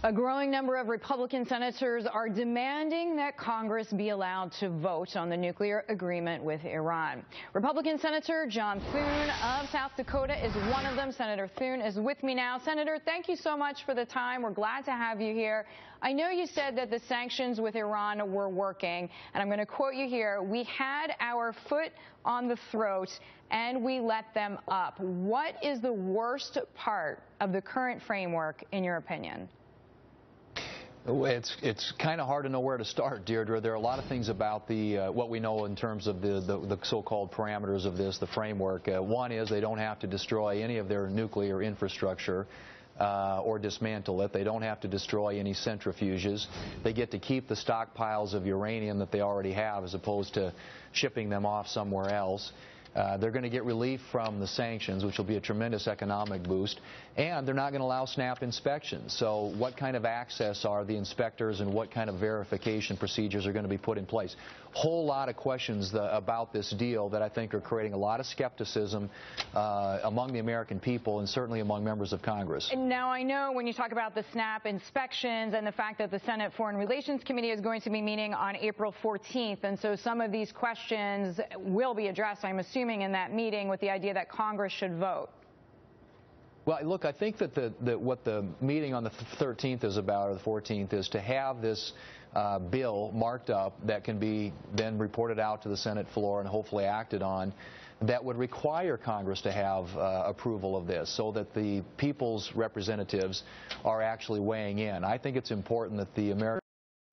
A growing number of Republican senators are demanding that Congress be allowed to vote on the nuclear agreement with Iran. Republican Senator John Thune of South Dakota is one of them. Senator Thune is with me now. Senator, thank you so much for the time. We're glad to have you here. I know you said that the sanctions with Iran were working, and I'm going to quote you here. We had our foot on the throat and we let them up. What is the worst part of the current framework, in your opinion? It's kind of hard to know where to start, Deirdre. There are a lot of things about what we know in terms of the so-called parameters of this, the framework. One is they don't have to destroy any of their nuclear infrastructure or dismantle it. They don't have to destroy any centrifuges. They get to keep the stockpiles of uranium that they already have as opposed to shipping them off somewhere else. They're going to get relief from the sanctions, which will be a tremendous economic boost, and they're not going to allow snap inspections. So what kind of access are the inspectors and what kind of verification procedures are going to be put in place? Whole lot of questions about this deal that I think are creating a lot of skepticism among the American people and certainly among members of Congress. Now, I know when you talk about the snap inspections and the fact that the Senate Foreign Relations Committee is going to be meeting on April 14th, and so some of these questions will be addressed, I'm assuming, in that meeting, with the idea that Congress should vote. Well, look, I think that what the meeting on the 13th is about, or the 14th, is to have this bill marked up that can be then reported out to the Senate floor and hopefully acted on, that would require Congress to have approval of this so that the people's representatives are actually weighing in. I think it's important that the American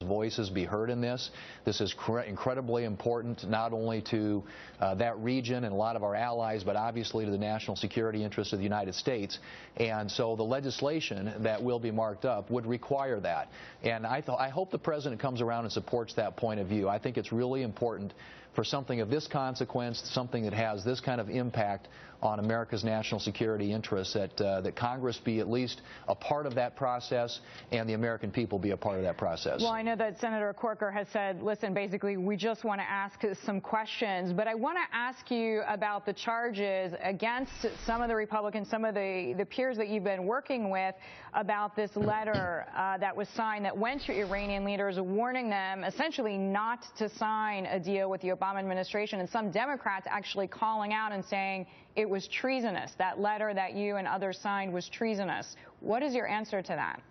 voices be heard in this. This is incredibly important not only to that region and a lot of our allies, but obviously to the national security interests of the United States. And so the legislation that will be marked up would require that. And I hope the President comes around and supports that point of view. I think it's really important for something of this consequence, something that has this kind of impact on America's national security interests, that Congress be at least a part of that process and the American people be a part of that process. Well, I know that Senator Corker has said, listen, basically, we just want to ask some questions. But I want to ask you about the charges against some of the Republicans, some of the peers that you've been working with, about this letter that was signed that went to Iranian leaders warning them essentially not to sign a deal with the Obama administration, and some Democrats actually calling out and saying it was treasonous. That letter that you and others signed was treasonous. What is your answer to that?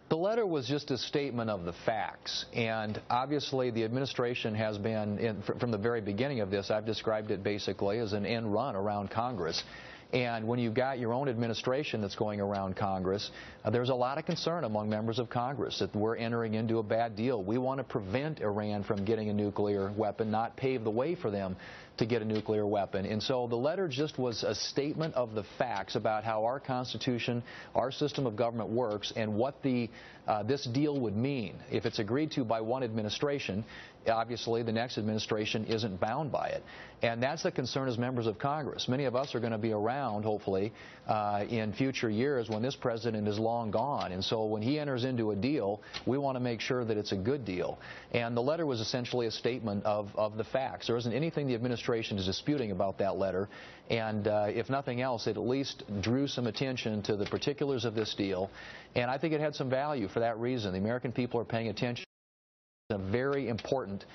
The letter was just a statement of the facts, and obviously the administration has been, from the very beginning of this, I've described it basically as an end run around Congress. And when you've got your own administration that's going around Congress, there's a lot of concern among members of Congress that we're entering into a bad deal. We want to prevent Iran from getting a nuclear weapon, not pave the way for them to get a nuclear weapon. And so the letter just was a statement of the facts about how our Constitution, our system of government works, and what this deal would mean. If it's agreed to by one administration, obviously the next administration isn't bound by it. And that's the concern as members of Congress. Many of us are going to be around, hopefully, in future years when this president is long gone. And so when he enters into a deal, we want to make sure that it's a good deal. And the letter was essentially a statement of the facts. There isn't anything the administration is disputing about that letter. And if nothing else, it at least drew some attention to the particulars of this deal. And I think it had some value for that reason. The American people are paying attention. A very important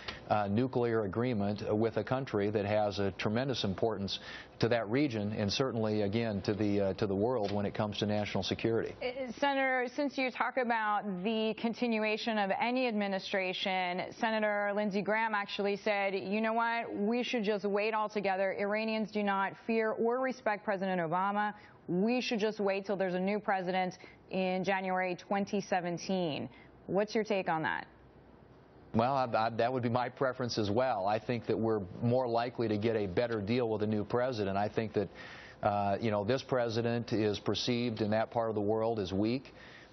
nuclear agreement with a country that has a tremendous importance to that region and certainly, again, to the world when it comes to national security. Senator, since you talk about the continuation of any administration, Senator Lindsey Graham actually said, you know what, we should just wait altogether. Iranians do not fear or respect President Obama. We should just wait till there's a new president in January 2017. What's your take on that? Well, that would be my preference as well. I think that we're more likely to get a better deal with a new president. I think that, this president is perceived in that part of the world as weak.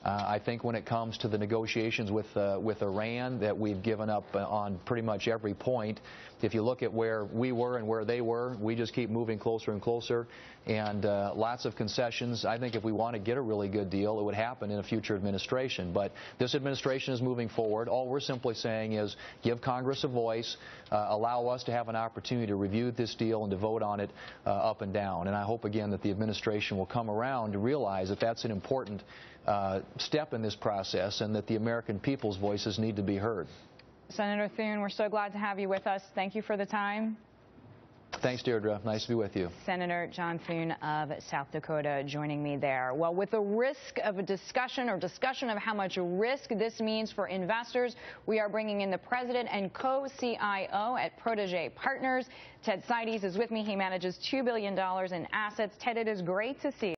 I think when it comes to the negotiations with Iran, that we've given up on pretty much every point. If you look at where we were and where they were, we just keep moving closer and closer, and lots of concessions. I think if we want to get a really good deal, it would happen in a future administration. But this administration is moving forward. All we're simply saying is give Congress a voice, allow us to have an opportunity to review this deal and to vote on it up and down. And I hope, again, that the administration will come around to realize that that's an important step in this process, and that the American people's voices need to be heard. Senator Thune, we're so glad to have you with us. Thank you for the time. Thanks, Deirdre. Nice to be with you. Senator John Thune of South Dakota joining me there. Well, with the risk of a discussion of how much risk this means for investors, we are bringing in the president and co-CIO at Protege Partners. Ted Seides is with me. He manages $2 billion in assets. Ted, it is great to see you.